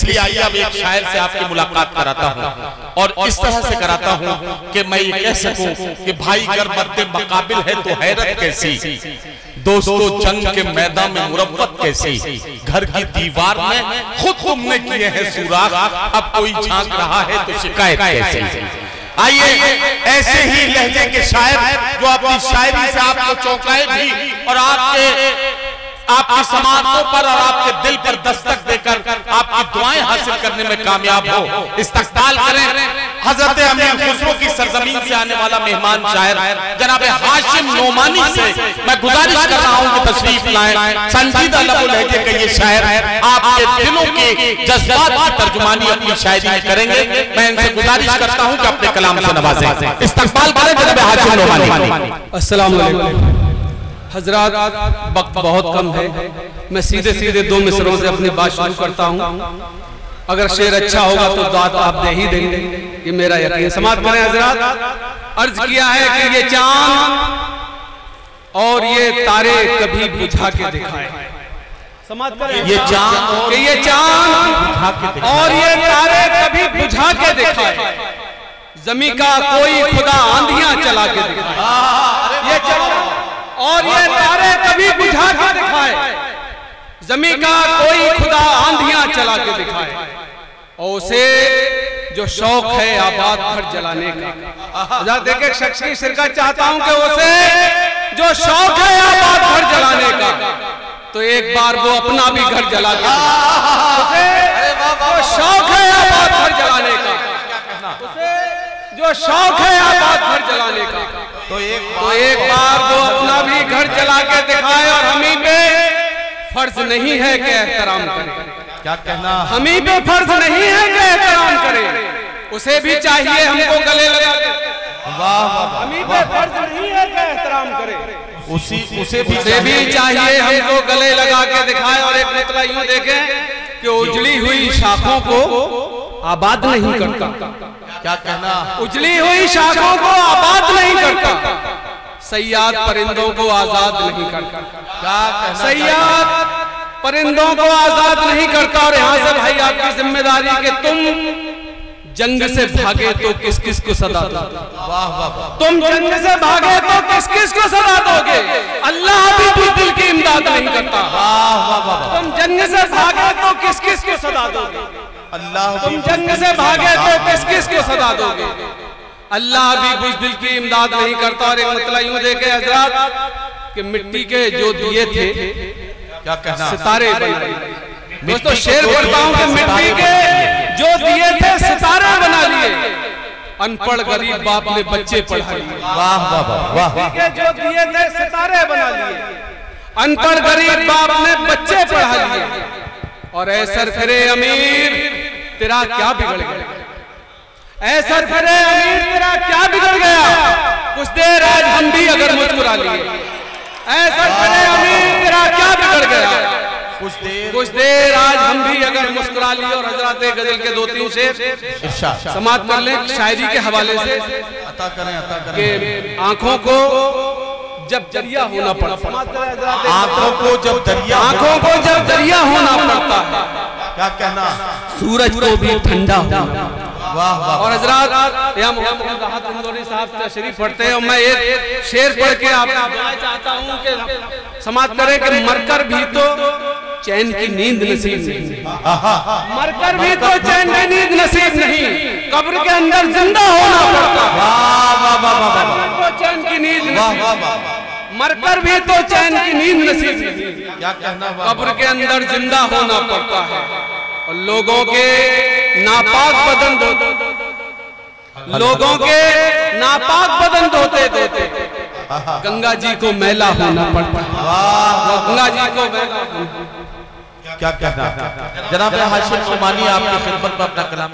इसलिए आइए अब एक शायर से आपकी मुलाकात कराता हूँ और इस तरह से कराता हूँ कि मैं ये कह सकूं कि भाई अगर मर्दे मकाबिल है तो हैरत कैसी, दोस्तों जंग के मैदान में मुरव्वत कैसी, घर की दीवार में खुद तुमने किए हैं सुराख, अब कोई झांक रहा है तो शिकायत कैसी। आइए ऐसे ही लहजे के शायर जो अपनी शायरी से आपको चौंकाए भी और आपकी समातों पर और आपके दिल पर दस्तक देकर आपकी दुआएं हासिल करने में कामयाब हो। इस्तकबाल करें हजरत अमीर खुसरो की सरजमीन से आने वाला मेहमान शायर जनाब हाशिम नोमानी से मैं गुजारिश कर रहा हूं कि तशरीफ लाएं। संजीदा लबो लहजे के ये शायर आपके दिलों के जज्बात की तर्जुमानी अपनी शायरी में करेंगे। मैं इनसे गुजारिश करता हूं कि अपने कलाम से नवाजें। इस्तकबाल करें जनाब हाशिम नोमानी। अस्सलाम वालेकुम हजरात, वक्त बहुत कम है, मैं सीधे सीधे दो मिसरों से अपनी बात शुरू करता हूँ। अगर शेर अच्छा होगा तो दाद आप दे ही देंगे, ये मेरा यकीन। समाप्त करें हजरात। अर्ज किया है कि ये चांद और ये तारे कभी बुझा के दिखाए। समाप्त करें। ये चांद कि ये चांद और ये तारे कभी बुझा के दिखाए, जमी का कोई खुदा आंधियां चला के दिखाए। ये चांद और ये तारे कभी बुझा के दिखाए, जमी का कोई खुदा आंधियां चला के दिखाए, और उसे जो शौक है आबाद घर जलाने का। देखे शख्स की शिरकत चाहता हूं कि उसे जो शौक है आबाद घर जलाने का, तो एक बार वो अपना भी घर जला के उसे जो शौक है आबाद घर जलाने का, उसे जो शौक है आबाद घर जलाने का, तो एक बार वो अपना भी घर जला के दिखाए। और हमी पे फर्ज नहीं है कि एहतराम करे। क्या कहना? हमी पे फर्ज नहीं है कि एहतराम करे, उसे भी चाहिए हमको गले लगा के। वाह, हमी पे फर्ज नहीं है कि एहतराम करे, उसे भी चाहिए हमको गले लगा के दिखाए। और एक मतलब यूं देखें कि उजली हुई शाखों को आबाद नहीं करता। क्या कहना? उजली हुई शाखों को आबाद नहीं करता, सयाद परिंदों को आजाद नहीं करता। क्या कहना? सयाद परिंदों को आजाद नहीं करता। और यहाँ से भाई आपकी जिम्मेदारी कि तुम जंग से भागे तो किस किस को सदा दोगे? वाह वाह, तुम जंग से भागे तो किस किस को सदा दोगे? अल्लाह भी बुज़दिल की इमदाद नहीं करता। वाह वाह वाह, तुम जंग से भागे तो किस किस को सदा दोगे? अल्लाह तुम जंग से भागे तो किस किस को सदा दोगे? अल्लाह भी बुज़दिल की इमदाद नहीं करता। और एक मतलब यूं देखे हजरात कि मिट्टी के जो दिए थे, क्या कहना? सितारे बने। दोस्तों शेर पढ़ता हूं कि मिट्टी के जो दिए थे सितारे बना लिए, अनपढ़ गरीब बाप ने बच्चे पढ़ा लिए। वाह वाह वाह, मिट्टी के जो दिए थे सितारे बना लिए, अनपढ़ गरीब बाप ने बच्चे पढ़ा लिए। और ऐ सरफरे अमीर तेरा क्या बिगड़ गया? ऐ सरफरे अमीर तेरा क्या बिगड़ गया? कुछ देर आज हम भी अगर मुस्कुरा लिए। ऐ सरफरे अमीर तेरा क्या बिगड़ गया? कुछ देर आज हम भी अगर मुस्कुरा लिए। और हजरात गजल के दो तीन शेर समाप्त कर लें शायरी के हवाले से। अता करें कि आंखों को जब दरिया होना पड़ता, आंखों को जब दरिया होना पड़ता है, क्या कहना? सूरज को भी ठंडा होना। वाह वाह। और हजरात यहाँ मोहम्मद राहत इंदौरी साहब तशरीफ पढ़ते हैं, और मैं एक शेर पढ़ के आपको दुआ चाहता हूँ कि समाप्त करें कि मरकर भी तो चैन की नींद नसीब नहीं, मरकर भी तो चैन की नींद नसीब नहीं, कब्र के अंदर जिंदा होना पड़ता है। चैन की नींद मरकर भी तो चैन की नींद नसीब नहीं, क्या कहना? कब्र के अंदर जिंदा होना पड़ता है। और लोगों के नापाक बदन धोते धोते गंगा जी को मैला होना पड़ता है। गंगा जी को मैला क्या कहना? जनाब हाशिम नोमानी आपकी खिदमत में अपना कलाम